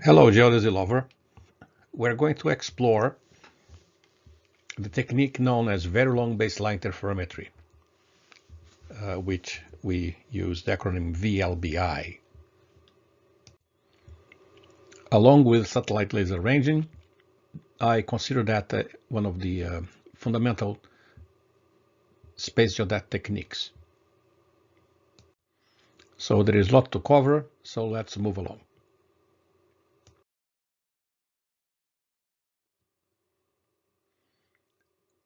Hello, geodesy lover. We're going to explore the technique known as very long baseline interferometry, which we use the acronym VLBI. Along with satellite laser ranging, I consider that one of the fundamental space geodet techniques. So there is a lot to cover, so let's move along.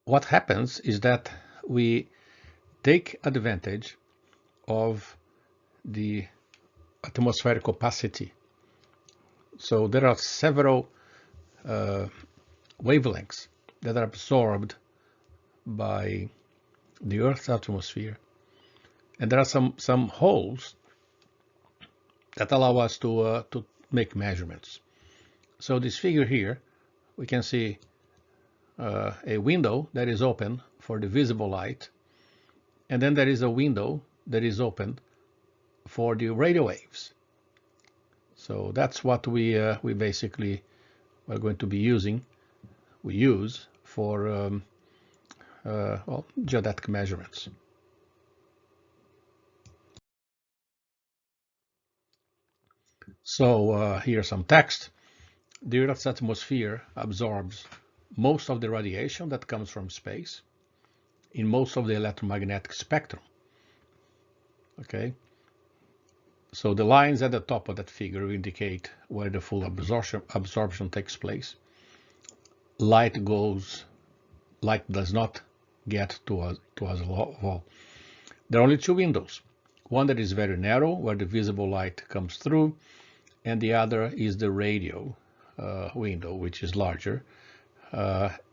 What happens is that we take advantage of the atmospheric opacity. So there are several wavelengths that are absorbed by the Earth's atmosphere, and there are some holes that allow us to make measurements. So this figure here, we can see a window that is open for the visible light, and then there is a window that is open for the radio waves. So that's what we basically are going to be using. We use for geodetic measurements. So here's some text. The Earth's atmosphere absorbs most of the radiation that comes from space in most of the electromagnetic spectrum. Okay, so the lines at the top of that figure indicate where the full absorption takes place. Light does not get to us at all. There are only two windows. One that is very narrow, where the visible light comes through, and the other is the radio window, which is larger.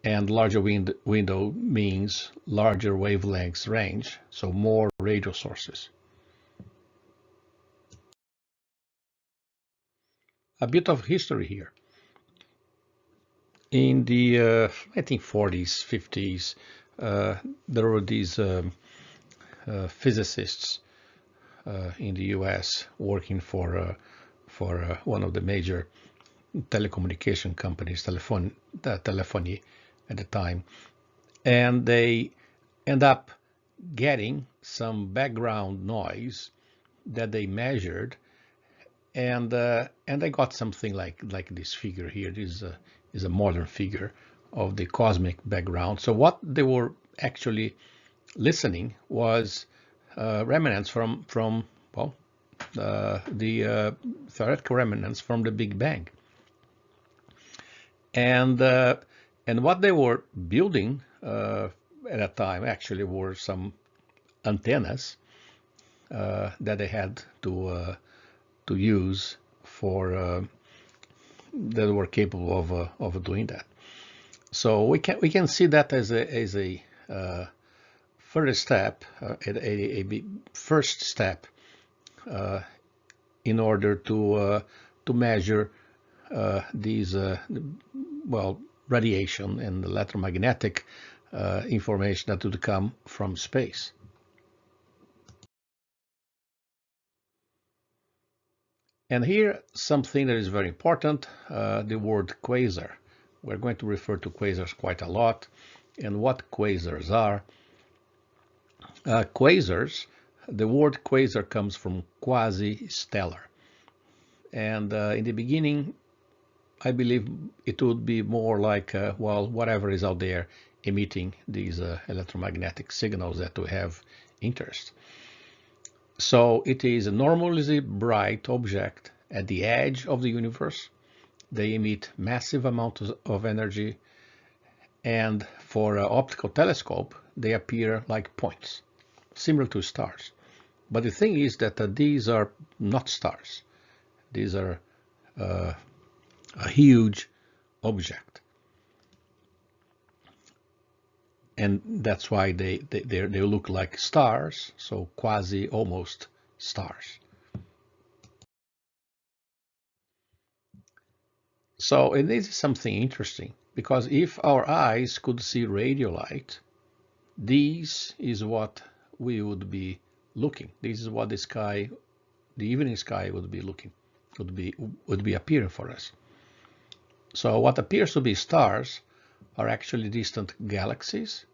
And larger window means larger wavelengths range, so more radio sources. A bit of history here. In the I think 40s, 50s, there were these physicists in the U.S. working for one of the major telecommunication companies, telephony at the time, and they end up getting some background noise that they measured, and they got something like this figure here. This is a modern figure of the cosmic background. So what they were actually listening was remnants from the theoretical remnants from the Big Bang. And what they were building at that time actually were some antennas that they had to use for that were capable of doing that. So we can see that as a first step, a first step in order to measure these radiation and electromagnetic information that would come from space. And here something that is very important, the word quasar. We're going to refer to quasars quite a lot. And what quasars are? Quasars, the word quasar comes from quasi-stellar. And in the beginning, I believe it would be more like, whatever is out there emitting these electromagnetic signals that we have interest. So it is a normally bright object at the edge of the universe. They emit massive amounts of energy, and for an optical telescope, they appear like points, similar to stars. But the thing is that these are not stars. These are a huge object. And that's why they look like stars, so quasi almost stars. So and this is something interesting, because if our eyes could see radio light, this is what we would be looking. This is what the evening sky would be looking would be appearing for us. So what appears to be stars are actually distant galaxies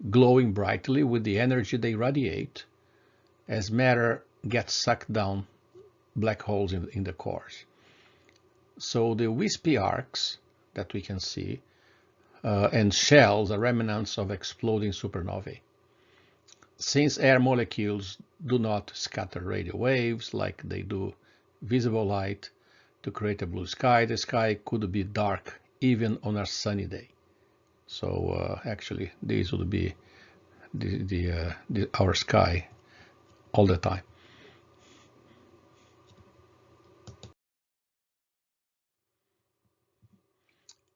glowing brightly with the energy they radiate as matter gets sucked down black holes in the cores. So the wispy arcs that we can see and shells are remnants of exploding supernovae. Since air molecules do not scatter radio waves like they do visible light to create a blue sky, the sky could be dark even on a sunny day. So actually, these would be our sky all the time.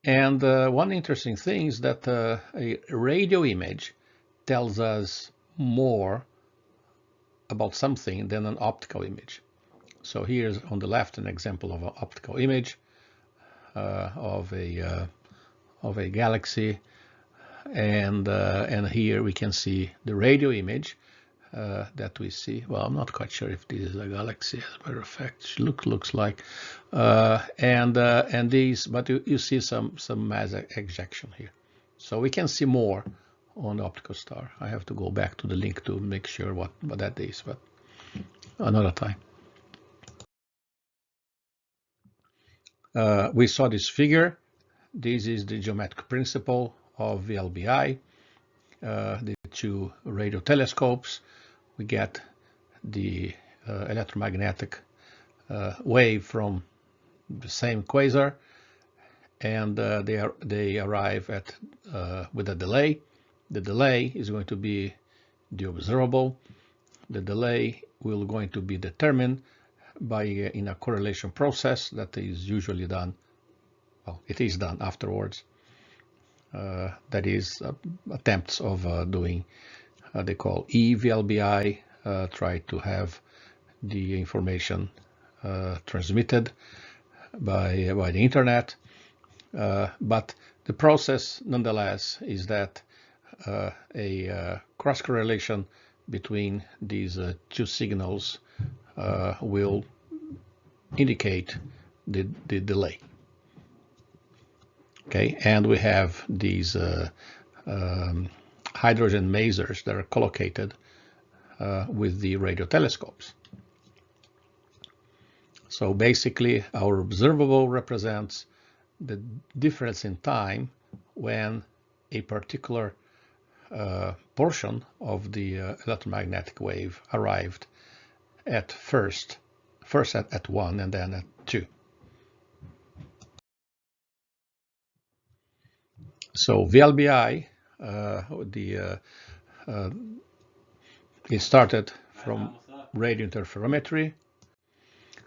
And one interesting thing is that a radio image tells us more about something than an optical image. So here's on the left an example of an optical image of a galaxy, and here we can see the radio image that we see. Well, I'm not quite sure if this is a galaxy, as a matter of fact. It looks like, and these, but you see some mass ejection here. So we can see more on the optical star. I have to go back to the link to make sure what that is, but another time. We saw this figure. This is the geometric principle of Vlbi. The two radio telescopes. We get the electromagnetic wave from the same quasar, and they arrive at with a delay. The delay is going to be the observable. The delay will going to be determined by in a correlation process that is usually done. Well, it is done afterwards. That is attempts of doing they call eVLBI, try to have the information transmitted by the internet. But the process, nonetheless, is that a cross correlation between these two signals will indicate the delay. Okay, and we have these hydrogen masers that are collocated with the radio telescopes. So basically, our observable represents the difference in time when a particular portion of the electromagnetic wave arrived at first at 1 and then at 2. So VLBI, it started from radio interferometry.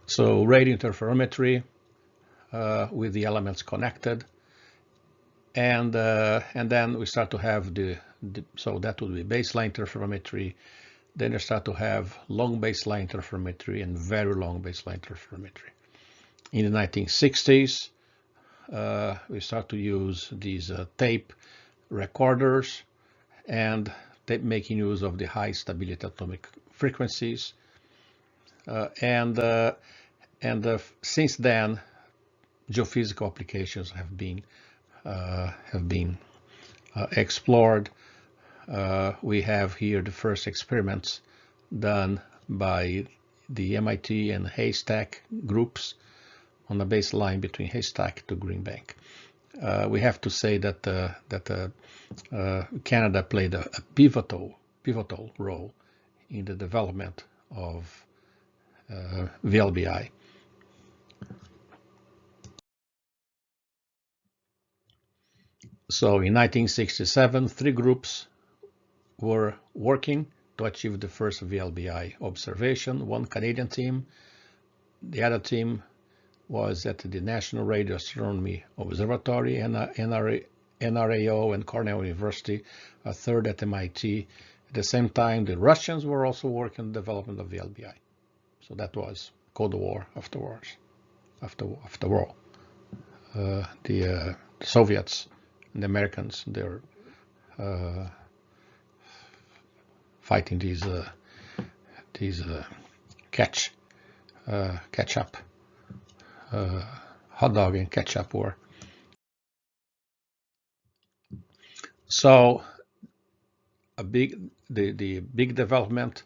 So radio interferometry with the elements connected, and then we start to have so that would be baseline interferometry. Then you start to have long baseline interferometry and very long baseline interferometry. In the 1960s, we start to use these tape recorders and making use of the high stability atomic frequencies. And since then, geophysical applications have been explored. We have here the first experiments done by the MIT and Haystack groups on the baseline between Haystack to Green Bank. We have to say that Canada played a pivotal role in the development of VLBI. So in 1967, 3 groups were working to achieve the first VLBI observation. One Canadian team, the other team was at the National Radio Astronomy Observatory, NRAO and Cornell University, a third at MIT. At the same time, the Russians were also working on the development of VLBI. So that was Cold War afterwards. After all, the Soviets and the Americans, they're fighting these catch ketchup, hot dog and ketchup war. So the big development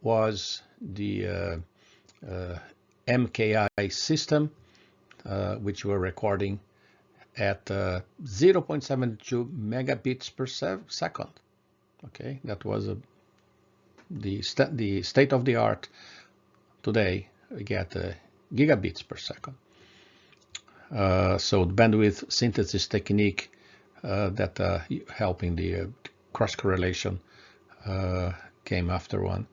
was the MKI system, which we're recording at 0.72 megabits per second. Okay, that was the state of the art. Today we get gigabits per second. So the bandwidth synthesis technique that helping the cross correlation came after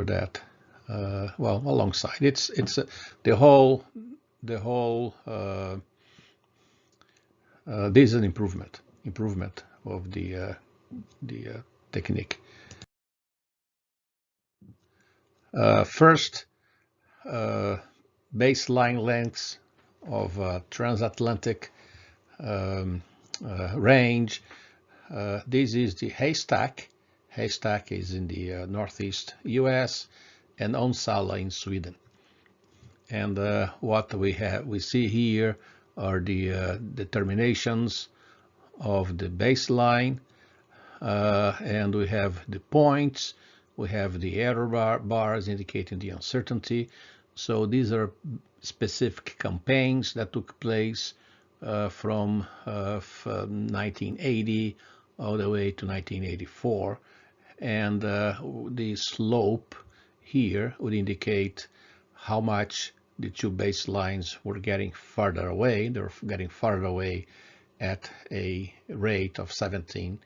that. Well, alongside it's the whole this is an improvement of the technique. First, baseline lengths of transatlantic range. This is the Haystack. Haystack is in the northeast US, and Onsala in Sweden. And what we see here are the determinations of the baseline, and we have the points, we have the error bars indicating the uncertainty. So these are specific campaigns that took place from 1980 all the way to 1984, and the slope here would indicate how much the two baselines were getting farther away. They're getting farther away at a rate of 17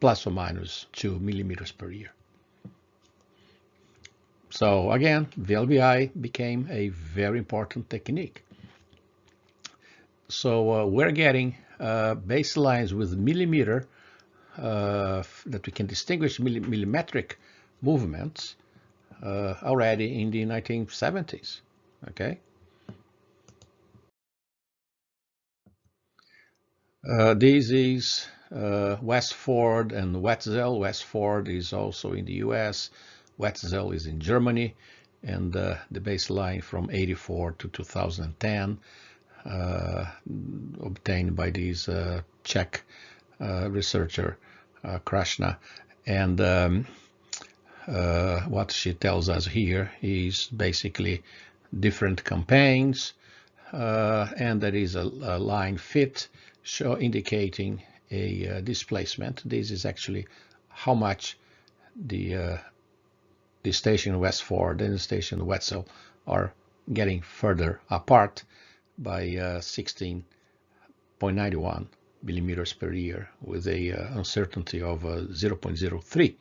plus or minus 2 millimeters per year. So again, Vlbi became a very important technique. So we're getting baselines with millimeter that we can distinguish millimetric movements already in the 1970s. Okay. This is Westford and Wetzel. Westford is also in the US. Wetzel is in Germany, and the baseline from 84 to 2010 obtained by this Czech researcher Krashna. And what she tells us here is basically different campaigns, and there is a line fit indicating a displacement. This is actually how much the station Westford and the station Wetzel are getting further apart by 16.91 millimeters per year, with a uncertainty of 0.03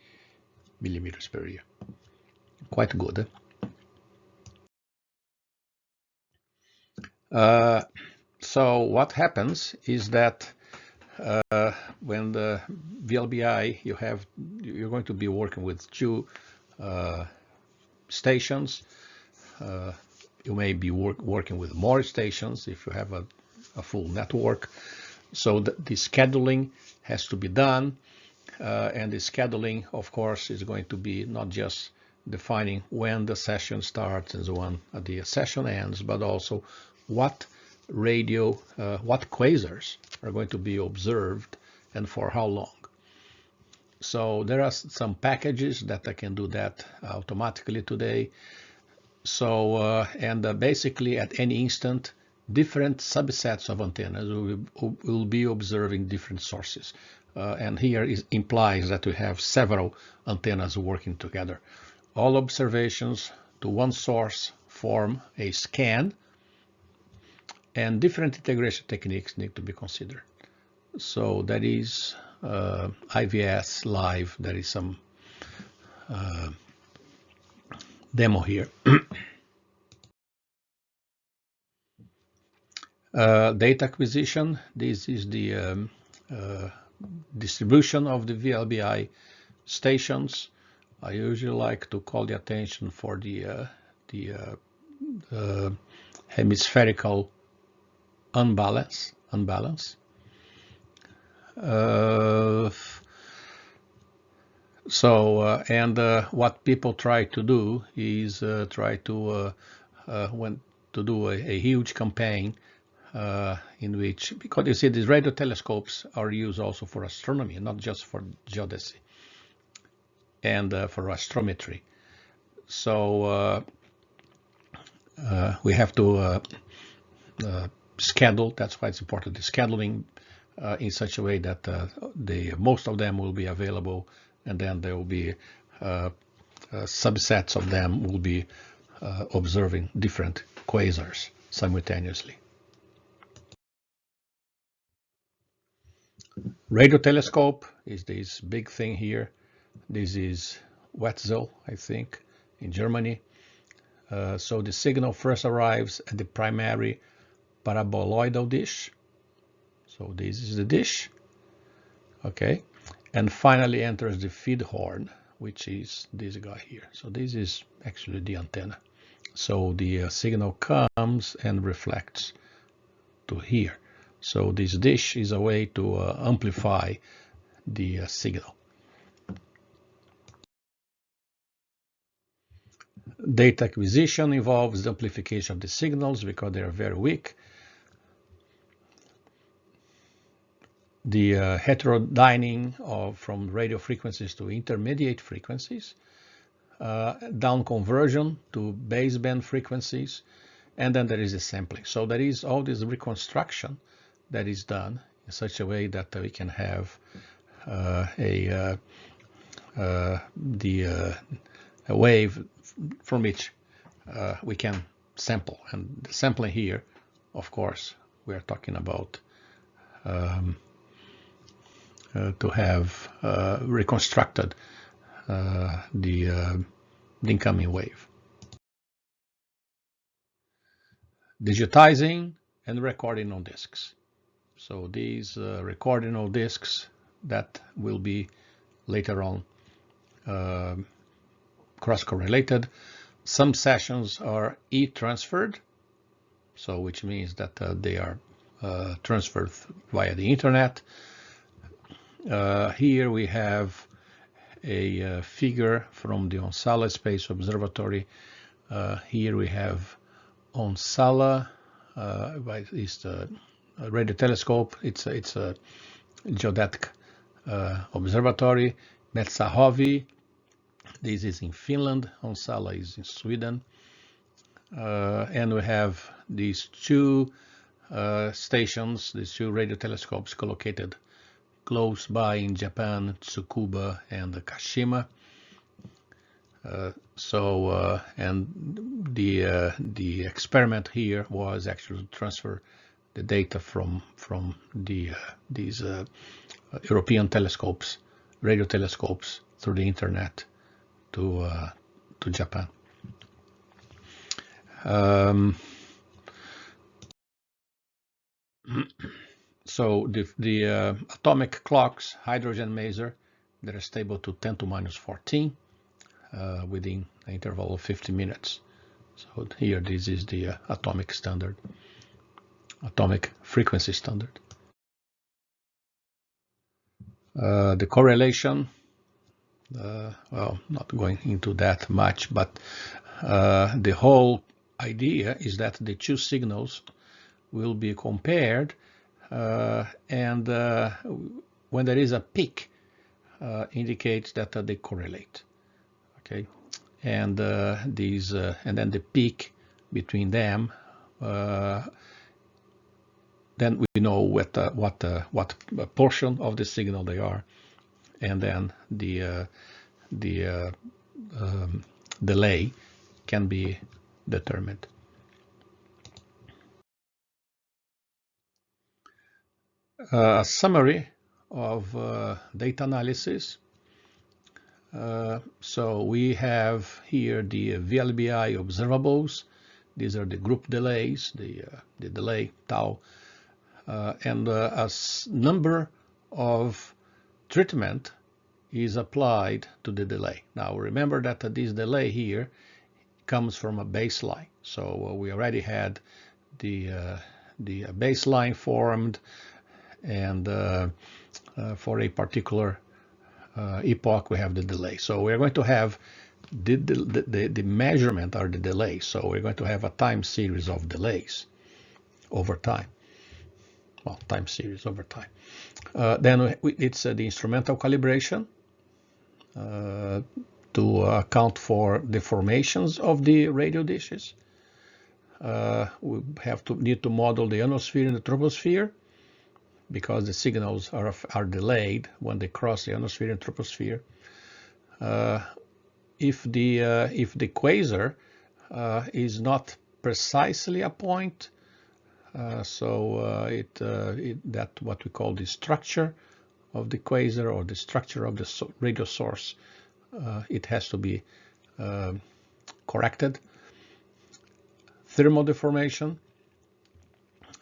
millimeters per year. Quite good. So what happens is that when the Vlbi, you're going to be working with two stations. You may be working with more stations if you have a full network. So the scheduling has to be done, and the scheduling, of course, is going to be not just defining when the session starts and so on, the session ends, but also what what quasars are going to be observed and for how long. So there are some packages that I can do that automatically today. So basically at any instant, different subsets of antennas will be observing different sources. And here implies that we have several antennas working together. All observations to one source form a scan, and different integration techniques need to be considered. So that is IVS live. There is some demo here. Data acquisition. This is the distribution of the Vlbi stations. I usually like to call the attention for the hemispherical unbalance. So, what people try to do is try to do a huge campaign in which, because you see, these radio telescopes are used also for astronomy, not just for geodesy and for astrometry. So we have to schedule. That's why it's important, the scheduling in such a way that most of them will be available, and then there will be subsets of them will be observing different quasars simultaneously. Radio telescope is this big thing here. This is Wetzel, I think, in Germany. So the signal first arrives at the primary paraboloidal dish. So this is the dish, okay, and finally enters the feed horn, which is this guy here. So this is actually the antenna. So the signal comes and reflects to here. So this dish is a way to amplify the signal. Data acquisition involves the amplification of the signals because they are very weak. The heterodyning from radio frequencies to intermediate frequencies, down conversion to baseband frequencies, and then there is a sampling. So there is all this reconstruction that is done in such a way that we can have a wave from which we can sample. And the sampling here, of course, we are talking about to have reconstructed the incoming wave. Digitizing and recording on disks. So these recording on disks that will be later on cross-correlated. Some sessions are e-transferred, so which means that they are transferred via the internet. Here we have a figure from the Onsala Space Observatory. Here we have Onsala, it's the radio telescope. It's a geodetic observatory. Metsähovi, this is in Finland. Onsala is in Sweden. And we have these two stations, these two radio telescopes located close by in Japan, Tsukuba and Kashima. And the experiment here was actually to transfer the data from these European telescopes, radio telescopes, through the internet to Japan. So the atomic clocks, hydrogen maser, that are stable to 10 to minus 14 within an interval of 50 minutes. So here, this is the atomic standard, atomic frequency standard. The correlation, well, not going into that much, but the whole idea is that the two signals will be compared, and when there is a peak, indicates that they correlate. Okay, and and then the peak between them, then we know what portion of the signal they are, and then the delay can be determined. A summary of data analysis. So we have here the Vlbi observables. These are the group delays, the delay tau, and a number of treatment is applied to the delay. Now remember that this delay here comes from a baseline. So we already had the baseline formed, and for a particular epoch, we have the delay. So we're going to have the measurement or the delay. So we're going to have a time series of delays over time. Well, time series over time. Then it's the instrumental calibration to account for deformations of the radio dishes. We need to model the ionosphere and the troposphere, because the signals are delayed when they cross the ionosphere and troposphere. If the quasar is not precisely a point, that what we call the structure of the quasar or the structure of the radio source, it has to be corrected. Thermal deformation,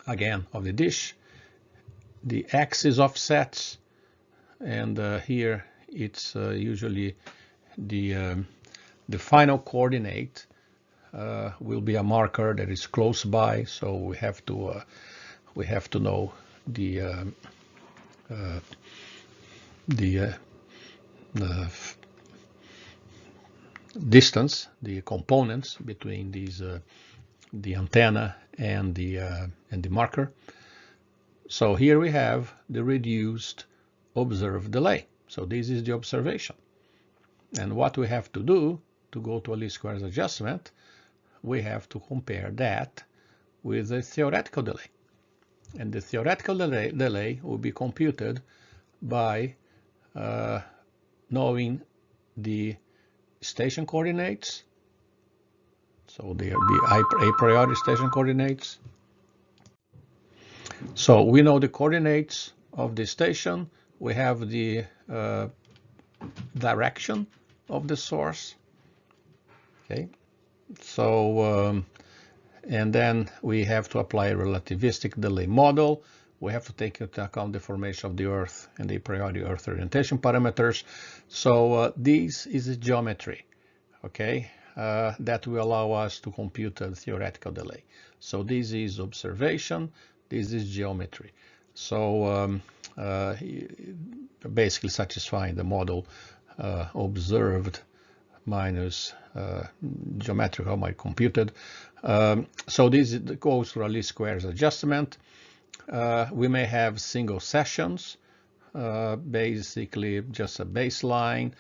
again, of the dish, the axis offsets, and here it's usually the final coordinate will be a marker that is close by, so we have to know the distance, the components between these the antenna and the marker. So here we have the reduced observed delay. So this is the observation. And what we have to do to go to a least squares adjustment, we have to compare that with the theoretical delay. And the theoretical delay will be computed by knowing the station coordinates, so the a priori station coordinates. So we know the coordinates of the station, we have the direction of the source, okay? So, and then we have to apply a relativistic delay model. We have to take into account the formation of the Earth and the a priori Earth orientation parameters. So this is a geometry, okay, that will allow us to compute the theoretical delay. So this is observation, this is geometry. So basically satisfying the model observed minus geometrical might computed. So this goes through a least squares adjustment. We may have single sessions, basically just a baseline.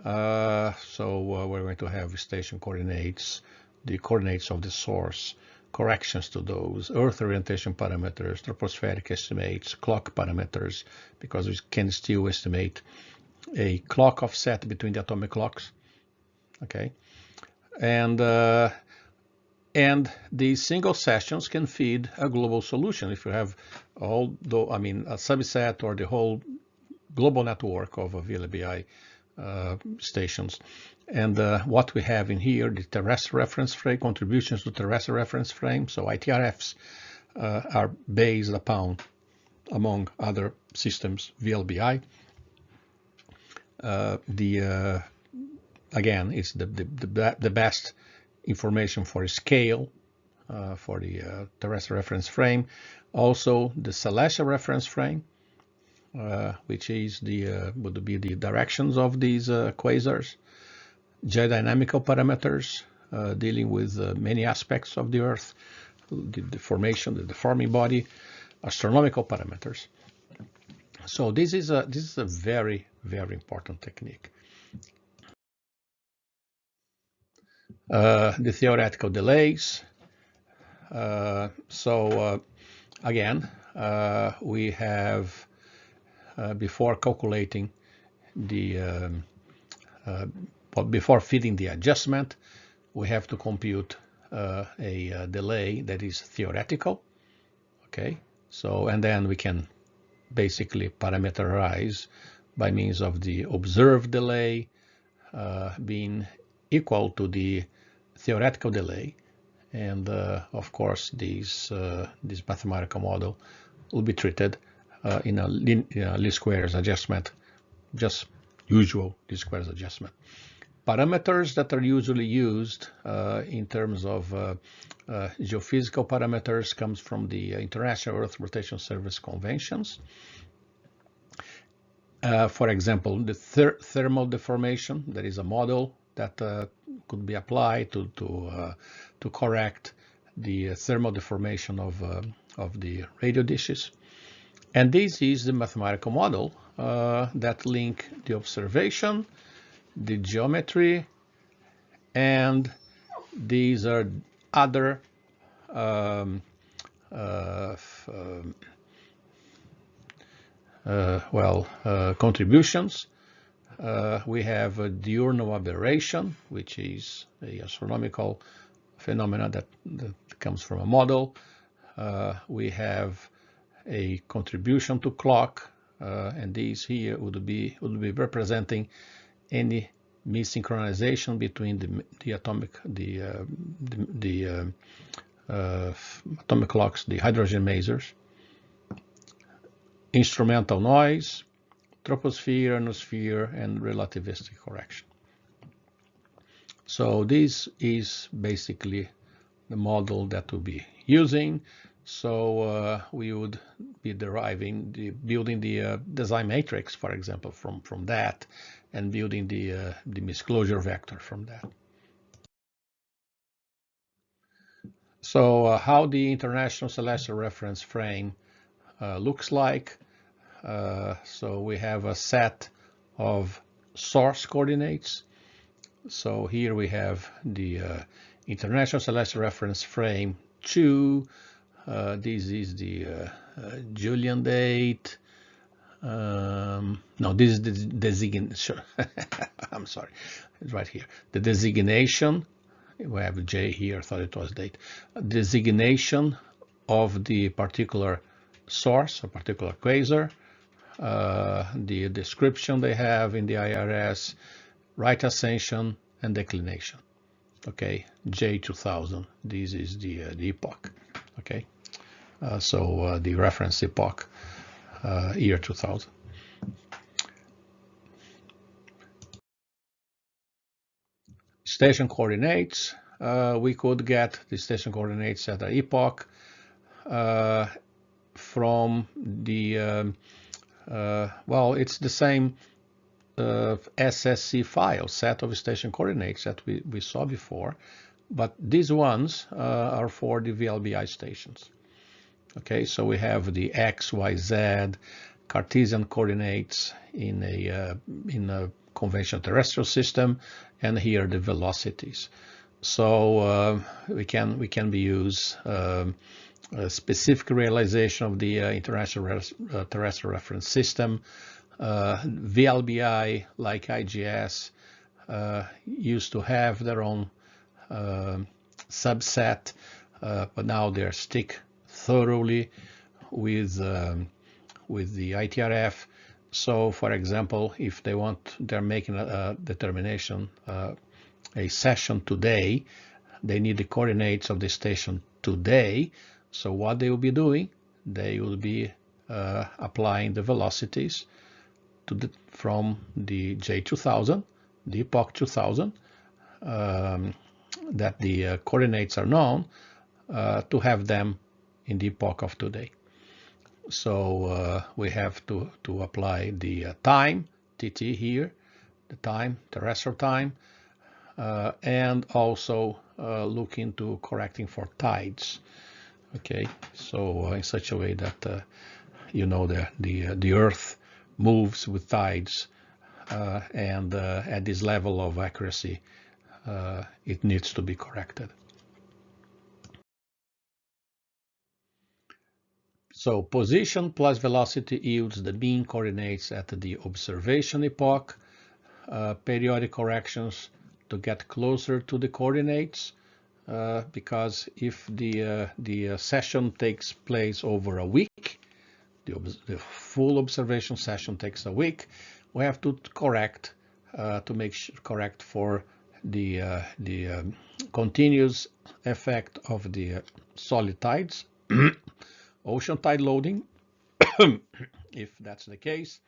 So we're going to have station coordinates, the coordinates of the source, corrections to those, Earth orientation parameters, tropospheric estimates, clock parameters, because we can still estimate a clock offset between the atomic clocks. Okay, and these single sessions can feed a global solution if you have a subset or the whole global network of Vlbi stations. And what we have in here, the terrestrial reference frame, contributions to terrestrial reference frame. So ITRFs are based upon, among other systems, Vlbi. Again, it's the best information for scale for the terrestrial reference frame. Also, the celestial reference frame, which is would be the directions of these quasars. Geodynamical parameters dealing with many aspects of the Earth, the formation, the deforming body, astronomical parameters. So this is a very, very important technique. The theoretical delays. Again, we have before calculating the before feeding the adjustment, we have to compute a delay that is theoretical. Okay, so and then we can basically parameterize by means of the observed delay being equal to the theoretical delay, and of course this mathematical model will be treated in a least squares adjustment, just usual least squares adjustment. Parameters that are usually used in terms of geophysical parameters comes from the International Earth Rotation Service conventions. For example, the thermal deformation, there is a model that could be applied to correct the thermal deformation of the radio dishes. And this is the mathematical model that link the observation, the geometry, and these are other contributions. We have a diurnal aberration, which is a astronomical phenomena that comes from a model. We have a contribution to clock, and these here would be representing any missynchronization between the atomic atomic clocks, the hydrogen masers. Instrumental noise, troposphere, ionosphere, and relativistic correction. So this is basically the model that we'll be using. So we would be deriving building the design matrix, for example, from that, and building the misclosure vector from that. So how the International Celestial Reference Frame looks like. So we have a set of source coordinates. So here we have the International Celestial Reference Frame 2. This is the Julian date. No, this is the designation. I'm sorry, it's right here. The designation. We have a J here. I thought it was date. Designation of the particular source, a particular quasar. The description they have in the IRS, right ascension and declination. Okay, J2000. This is the epoch. Okay, so the reference epoch, year 2000. Station coordinates. We could get the station coordinates at the epoch from the well, it's the same SSC file, set of station coordinates that we saw before, but these ones are for the Vlbi stations. Okay, so we have the X, Y, Z Cartesian coordinates in a conventional terrestrial system, and here the velocities. So we can be use a specific realization of the International Terrestrial Reference System. Vlbi, like IGS, used to have their own subset, but now they're stick thoroughly with the ITRF. So, for example, if they're making a determination, a session today, they need the coordinates of the station today. So what they will be doing, they will be applying the velocities from the J2000, the epoch 2000, that the coordinates are known, to have them in the epoch of today. So we have to apply the time, TT here, the time, terrestrial time, and also look into correcting for tides. Okay, so in such a way that you know the Earth moves with tides, and at this level of accuracy, it needs to be corrected. So position plus velocity yields the mean coordinates at the observation epoch. Periodic corrections to get closer to the coordinates, because if the session takes place over a week, the full observation session takes a week, we have to correct correct for the continuous effect of the solid tides, ocean tide loading, if that's the case,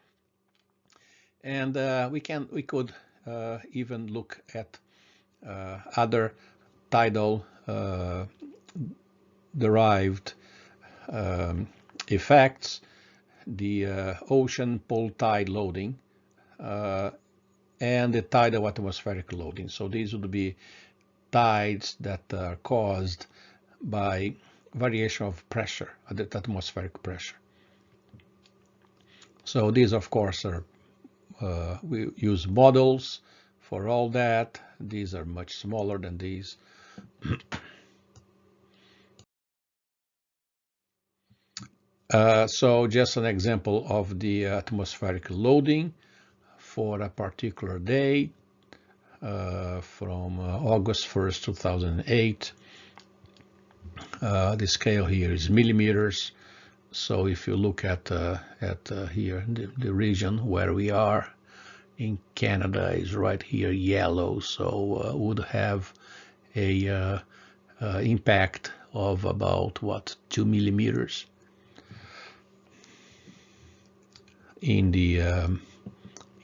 and we could even look at other tidal derived effects, the ocean pole tide loading and the tidal atmospheric loading. So these would be tides that are caused by variation of pressure, the atmospheric pressure. So these, of course, are we use models for all that. These are much smaller than these. So just an example of the atmospheric loading for a particular day from August 1st, 2008. The scale here is millimeters. So if you look at here, the region where we are in Canada is right here, yellow. So would have a impact of about what, 2 millimeters in the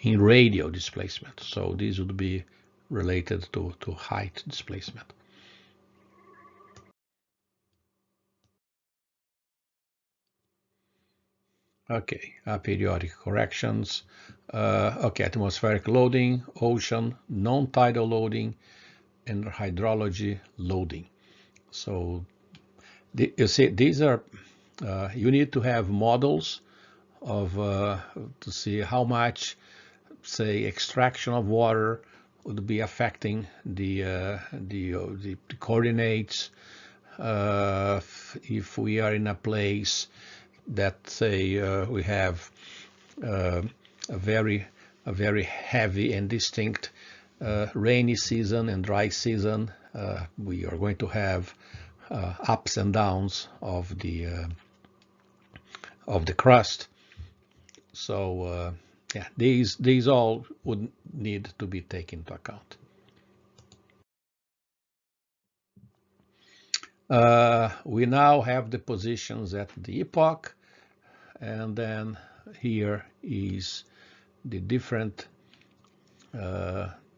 in radial displacement. So these would be related to height displacement. Okay, periodic corrections. Okay, atmospheric loading, ocean, non-tidal loading, and hydrology loading. So you see, these are, you need to have models of to see how much, say, extraction of water would be affecting the coordinates. If we are in a place that, say, we have a very heavy and distinct rainy season and dry season, we are going to have ups and downs of the crust. So yeah, these all would need to be taken into account. We now have the positions at the epoch, and then here is the different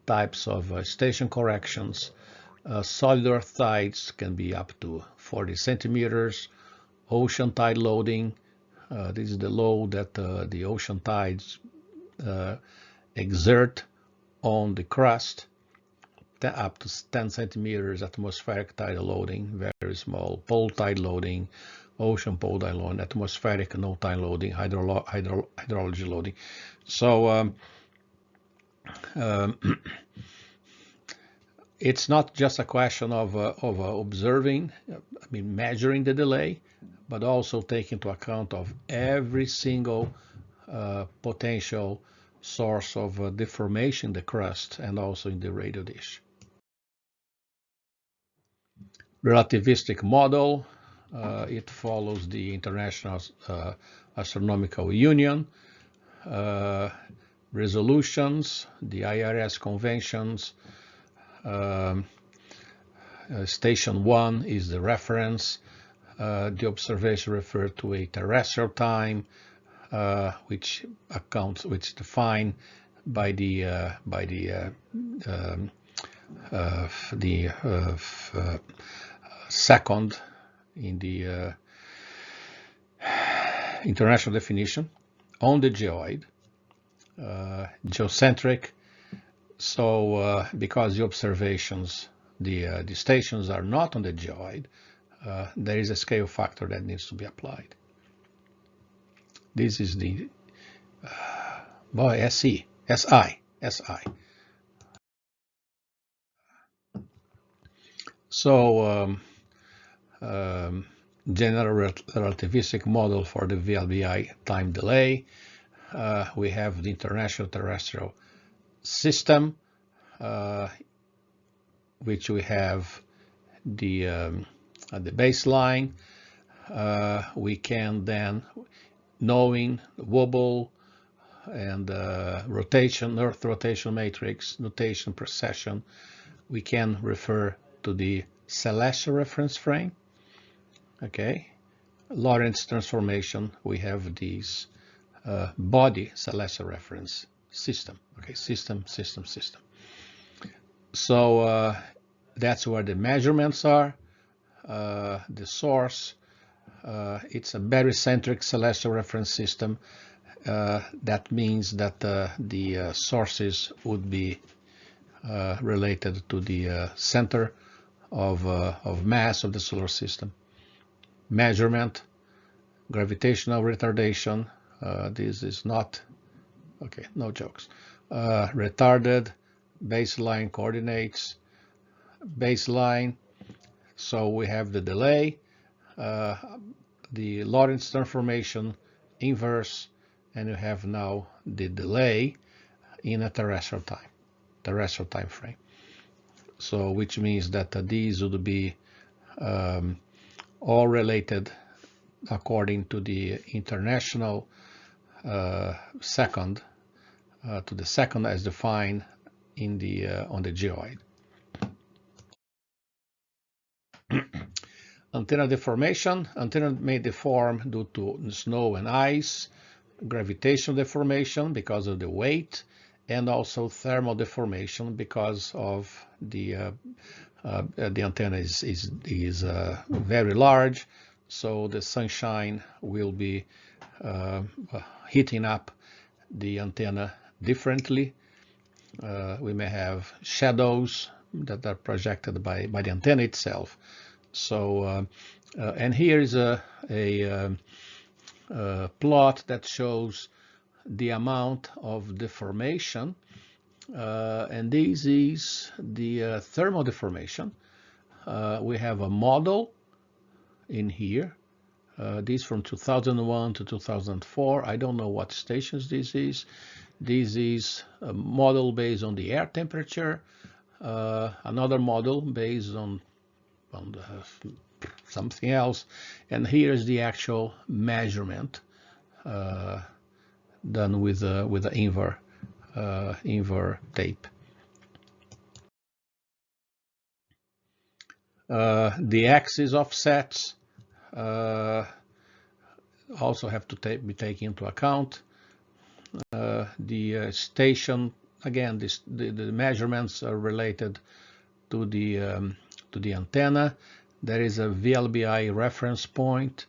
types of station corrections. Solid earth tides can be up to 40 centimeters. Ocean tide loading, this is the load that the ocean tides exert on the crust, up to 10 centimeters. Atmospheric tidal loading, very small. Pole tide loading, ocean pole tide loading, atmospheric no tide loading, hydrology loading. So it's not just a question of observing, I mean measuring the delay, but also take into account of every single potential source of deformation in the crust and also in the radial dish. Relativistic model, it follows the International Astronomical Union resolutions, the IRS conventions. Station 1 is the reference. The observation referred to a terrestrial time, which defined by the second in the international definition on the geoid, geocentric. So because the observations, the stations are not on the geoid, there is a scale factor that needs to be applied. This is the SI. So general relativistic model for the Vlbi time delay. We have the International Terrestrial System, which we have the baseline. We can then, knowing wobble and rotation, Earth rotation matrix, notation precession, we can refer to the celestial reference frame. Okay, Lorentz transformation, we have these body celestial reference system. Okay, system. So that's where the measurements are, the source, It's a barycentric celestial reference system. That means that the sources would be related to the center of mass of the solar system. Measurement, gravitational retardation. This is not, okay, no jokes. Retarded, baseline coordinates, baseline. So we have the delay, the Lorentz transformation, inverse, and you have now the delay in a terrestrial time frame. So which means that these would be all related according to the international second, to the second as defined in the on the geoid. Antenna deformation. Antenna may deform due to snow and ice, gravitational deformation because of the weight, and also thermal deformation because of the antenna is very large, so the sunshine will be heating up the antenna differently. We may have shadows that are projected by the antenna itself. So, and here is a plot that shows the amount of deformation, and this is the thermal deformation. We have a model in here. This from 2001 to 2004. I don't know what stations this is. This is a model based on the air temperature. Another model based on something else, and here is the actual measurement done with the inver tape. The axis offsets also have to be taken into account. The station, again, the measurements are related to the antenna. There is a Vlbi reference point,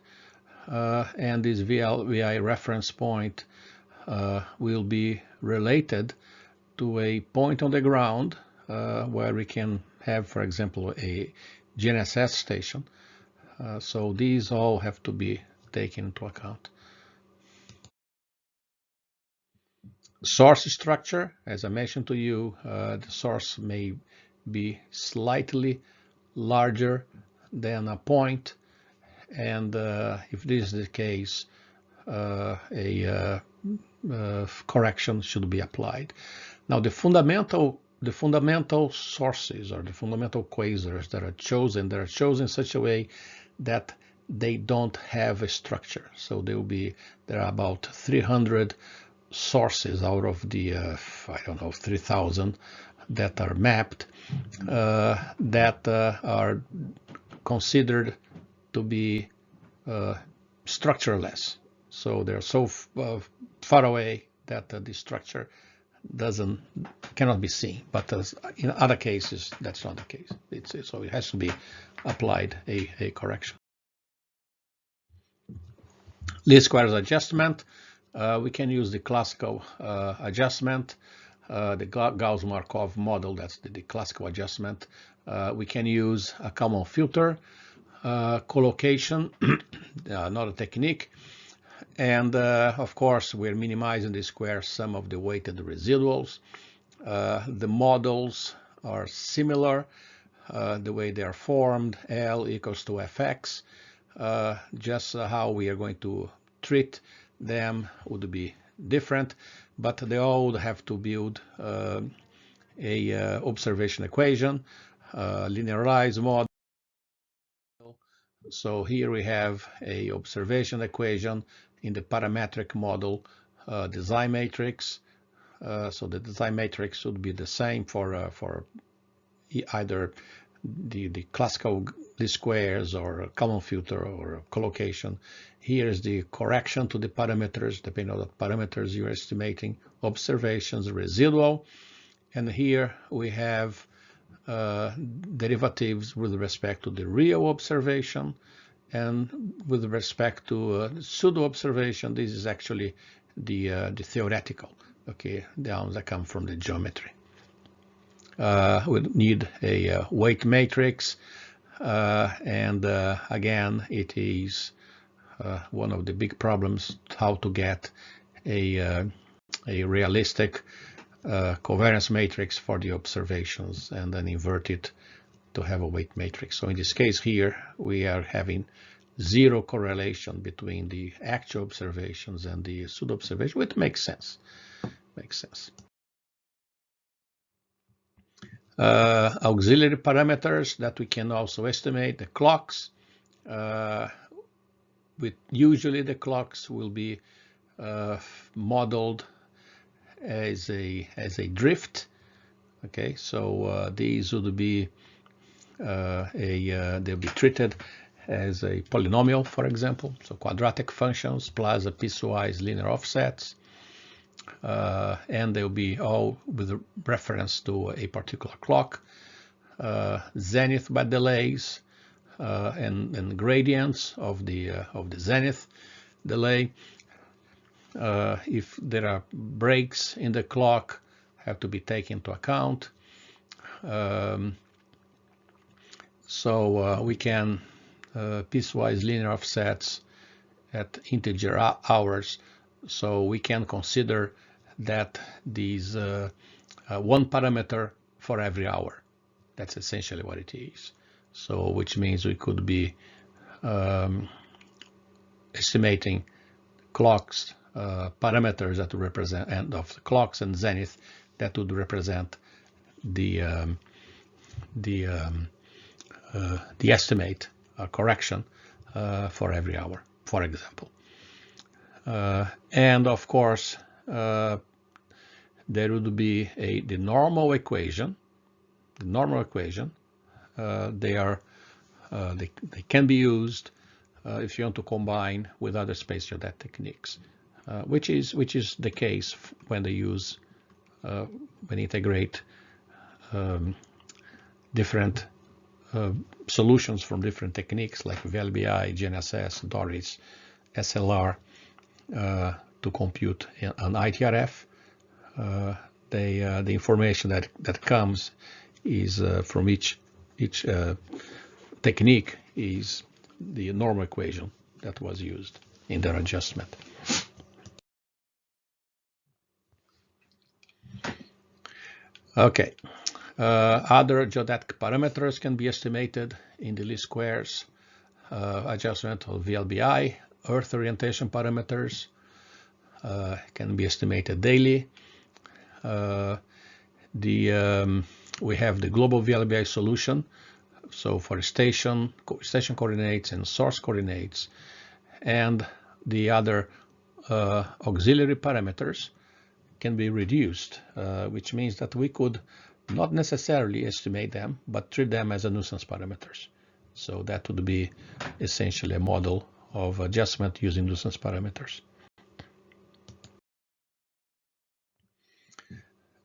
and this Vlbi reference point will be related to a point on the ground where we can have, for example, a GNSS station. So these all have to be taken into account. Source structure, as I mentioned to you, the source may be slightly larger than a point, and if this is the case, a correction should be applied. Now, the fundamental sources or the fundamental quasars that are chosen in such a way that they don't have a structure. So there are about 300 sources out of the I don't know, 3,000 that are mapped, that are considered to be structureless. So they're so far away that the structure cannot be seen. But in other cases, that's not the case. So it has to be applied a correction. Least squares adjustment. We can use the classical adjustment, the Gauss-Markov model. That's the classical adjustment. We can use a common filter, collocation, another technique. And of course, we're minimizing the square sum of the weighted residuals. The models are similar, the way they are formed, L equals to Fx. Just how we are going to treat them would be different, but they all would have to build a observation equation, linearized model. So here we have a observation equation in the parametric model, design matrix. So the design matrix would be the same for either the classical least squares or common filter or collocation. Here is the correction to the parameters, depending on what parameters you're estimating, observations, residual. And here we have derivatives with respect to the real observation And with respect to pseudo observation, this is actually the theoretical, okay, the ones that come from the geometry. We need a weight matrix, and again, it is one of the big problems how to get a realistic covariance matrix for the observations and then invert it to have a weight matrix. So in this case here, we are having zero correlation between the actual observations and the pseudo observation, which makes sense. Makes sense. Auxiliary parameters that we can also estimate, the clocks. Usually the clocks will be modeled as a drift. Okay, so these would be they'll be treated as a polynomial, for example, so quadratic functions plus a piecewise linear offsets, and they'll be all with reference to a particular clock, zenith by delays, and gradients of the zenith delay. If there are breaks in the clock, have to be taken into account. So we can piecewise linear offsets at integer hours. So we can consider that these one parameter for every hour. That's essentially what it is. So which means we could be estimating clocks parameters that would represent end of the clocks and zenith that would represent the estimate correction for every hour, for example. And of course, there would be the normal equation. The normal equation. They can be used if you want to combine with other space geodet techniques, which is the case when they use when integrate different solutions from different techniques like Vlbi, GNSS, Doris, SLR to compute an ITRF. The information that comes is from each technique is the normal equation that was used in their adjustment. Okay. Other geodetic parameters can be estimated in the least squares adjustment of Vlbi. Earth orientation parameters can be estimated daily. We have the global Vlbi solution. So for station coordinates and source coordinates, and the other auxiliary parameters can be reduced, which means that we could not necessarily estimate them, but treat them as a nuisance parameters. So that would be essentially a model of adjustment using nuisance parameters.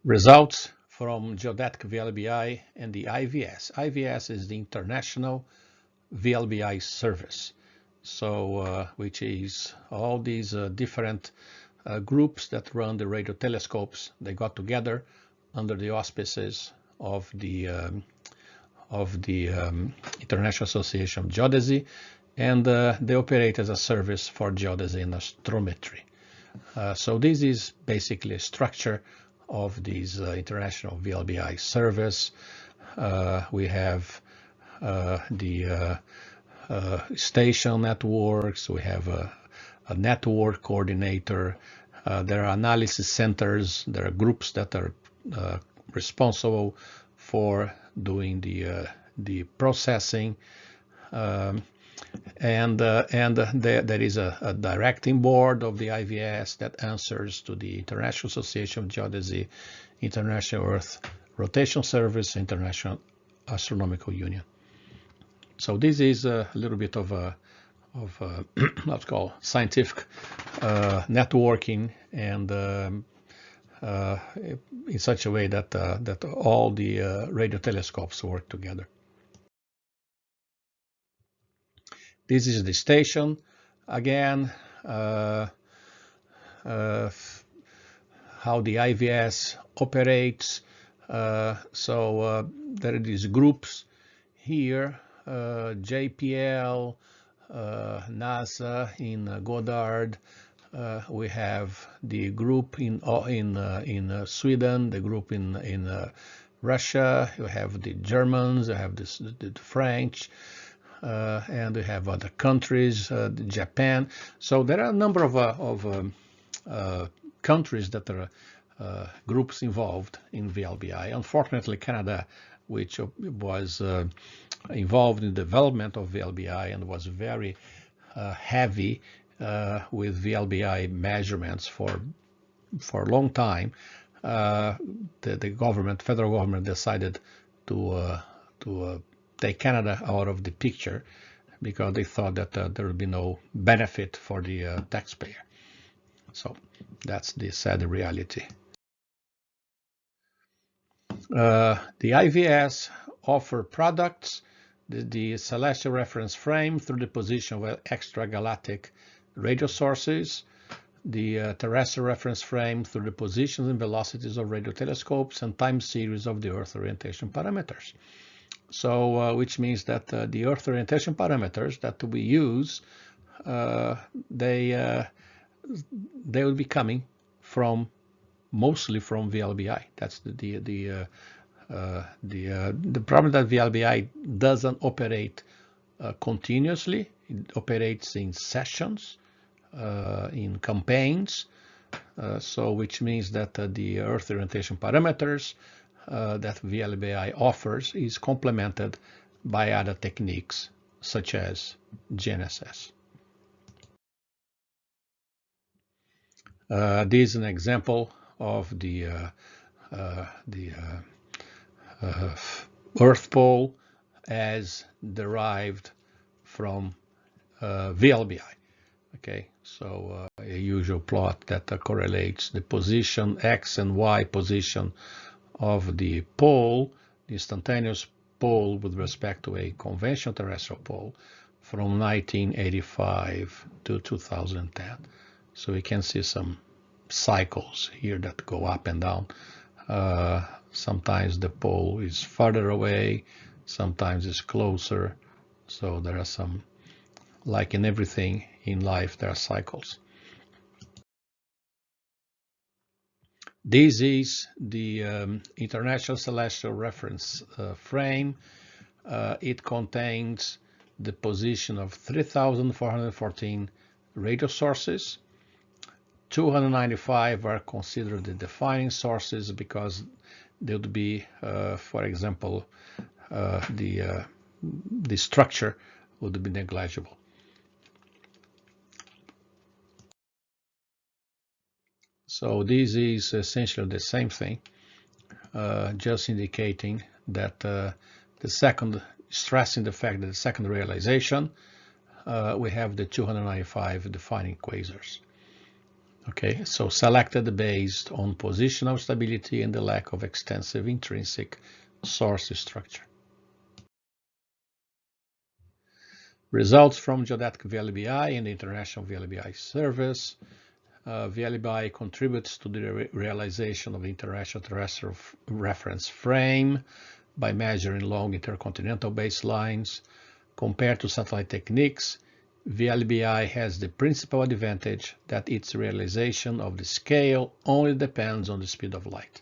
Results from geodetic VLBI and the IVS. IVS is the International VLBI Service. So which is all these different groups that run the radio telescopes. They got together under the auspices of the International Association of Geodesy, and they operate as a service for geodesy and astrometry. So this is basically a structure of this international VLBI service. We have the station networks, we have a network coordinator, there are analysis centers, there are groups that are responsible for doing the processing, and there is a directing board of the IVS that answers to the International Association of Geodesy, International Earth Rotation Service, International Astronomical Union. So this is a little bit of let's call scientific networking, and in such a way that that all the radio telescopes work together. This is the station. Again, how the IVS operates. There are these groups here, JPL, NASA in Goddard. We have the group in Sweden, the group in Russia. You have the Germans, you have the French, and we have other countries, Japan. So there are a number of countries that are groups involved in VLBI. Unfortunately, Canada, which was involved in the development of VLBI and was very heavy with VLBI measurements for a long time, the government, federal government, decided to take Canada out of the picture because they thought that there would be no benefit for the taxpayer. So that's the sad reality. The IVS offer products, the celestial reference frame through the position of extragalactic radio sources, the terrestrial reference frame through the positions and velocities of radio telescopes, and time series of the Earth orientation parameters. So, which means that the Earth orientation parameters that we use, they will be coming mostly from VLBI. That's the problem, that VLBI doesn't operate continuously. It operates in sessions, in campaigns. So which means that the Earth orientation parameters that VLBI offers is complemented by other techniques such as GNSS. This is an example of the Earth pole as derived from VLBI. Okay, so a usual plot that correlates the position, X and Y position of the pole, the instantaneous pole with respect to a conventional terrestrial pole from 1985 to 2010. So we can see some cycles here that go up and down. Sometimes the pole is farther away, sometimes it's closer. So there are some, like in everything in life, there are cycles. This is the International Celestial Reference Frame. It contains the position of 3,414 radio sources. 295 are considered the defining sources because they would be, for example, the structure would be negligible. So this is essentially the same thing, just indicating that the second, stressing the fact that the second realization, we have the 295 defining quasars. Okay, so selected based on positional stability and the lack of extensive intrinsic source structure. Results from geodetic VLBI and the International VLBI Service. VLBI contributes to the realization of the International Terrestrial Reference Frame by measuring long intercontinental baselines. Compared to satellite techniques, VLBI has the principal advantage that its realization of the scale only depends on the speed of light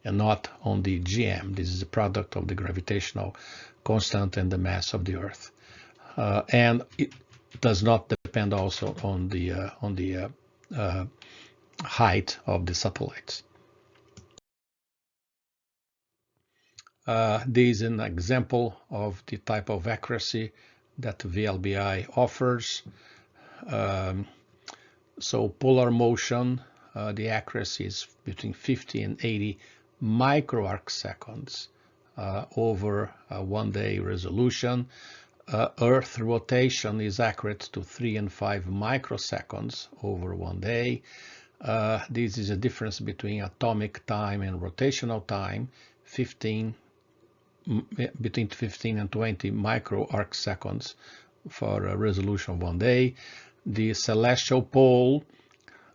and not on the GM. This is a product of the gravitational constant and the mass of the Earth. And it does not depend also on the height of the satellites. This is an example of the type of accuracy that VLBI offers. So polar motion, the accuracy is between 50 and 80 microarc seconds over a 1-day resolution. Earth rotation is accurate to 3 and 5 microseconds over 1 day. This is a difference between atomic time and rotational time, between 15 and 20 microarc seconds for a resolution of 1 day. The celestial pole,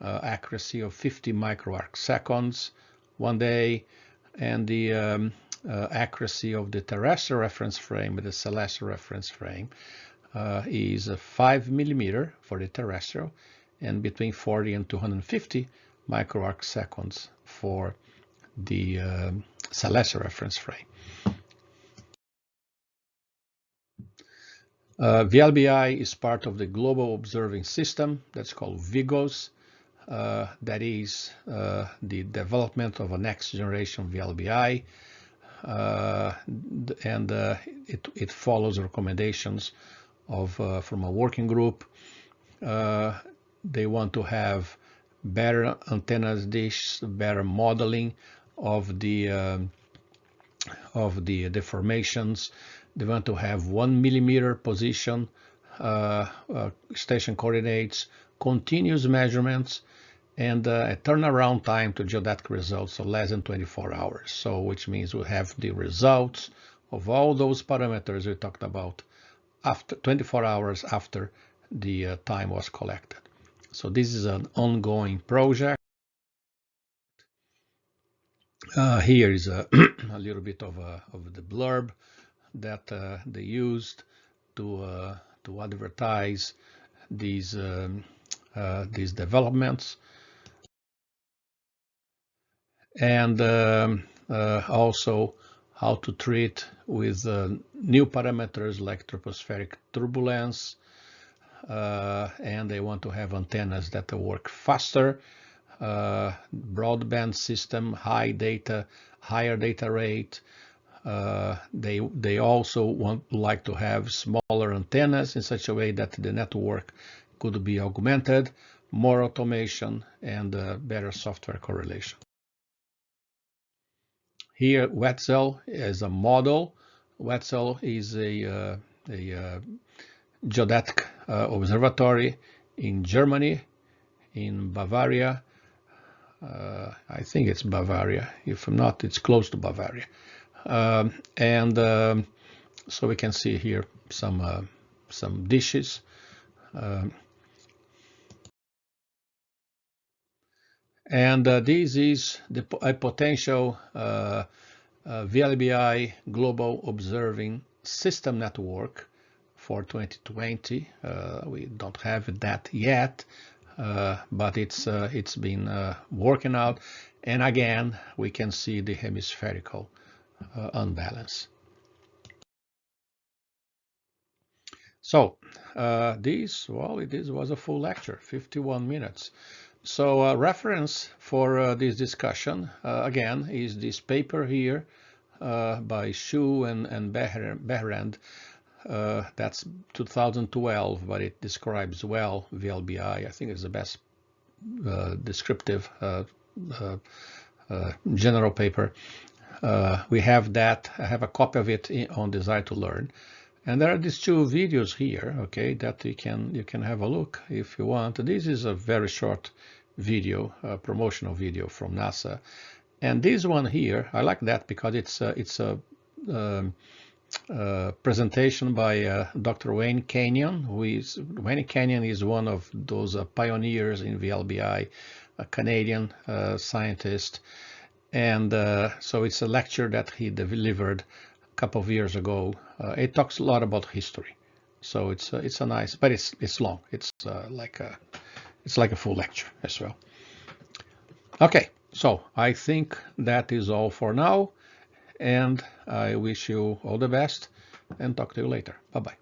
accuracy of 50 microarc seconds, 1 day, and the accuracy of the terrestrial reference frame, the celestial reference frame, is 5 millimeter for the terrestrial, and between 40 and 250 microarc seconds for the celestial reference frame. Vlbi is part of the global observing system that's called VIGOS. That is the development of a next generation Vlbi, and it follows recommendations of from a working group. They want to have better antennas dish, better modeling of the deformations. They want to have 1 millimeter position, station coordinates, continuous measurements, and a turnaround time to geodetic results of less than 24 hours. So, which means we have the results of all those parameters we talked about after 24 hours after the time was collected. So this is an ongoing project. Here is a, a little bit of the blurb that they used to advertise these developments, and also how to treat with new parameters like tropospheric turbulence, and they want to have antennas that work faster, broadband system, higher data rate. They also like to have smaller antennas in such a way that the network could be augmented, more automation, and better software correlation. Here, Wetzel is a model. Wetzel is a geodetic observatory in Germany, in Bavaria. I think it's Bavaria. If not, it's close to Bavaria. So we can see here some dishes. This is a potential VLBI Global Observing System Network for 2020. We don't have that yet, but it's been working out. And again, we can see the hemispherical unbalance. So this was a full lecture, 51 minutes. So reference for this discussion, again, is this paper here by Shu and Behrend. That's 2012, but it describes well VLBI. I think it's the best descriptive general paper. We have that. I have a copy of it on Desire to Learn. And there are these two videos here, okay, that you can have a look if you want. This is a very short video, promotional video from NASA, and this one here, I like that because it's a presentation by Dr. Wayne Kenyon. Wayne Kenyon is one of those pioneers in VLBI, a Canadian scientist, and so it's a lecture that he delivered couple of years ago. It talks a lot about history, so it's a nice, but it's long. It's like a full lecture as well. Okay, so I think that is all for now, and I wish you all the best and talk to you later. Bye-bye.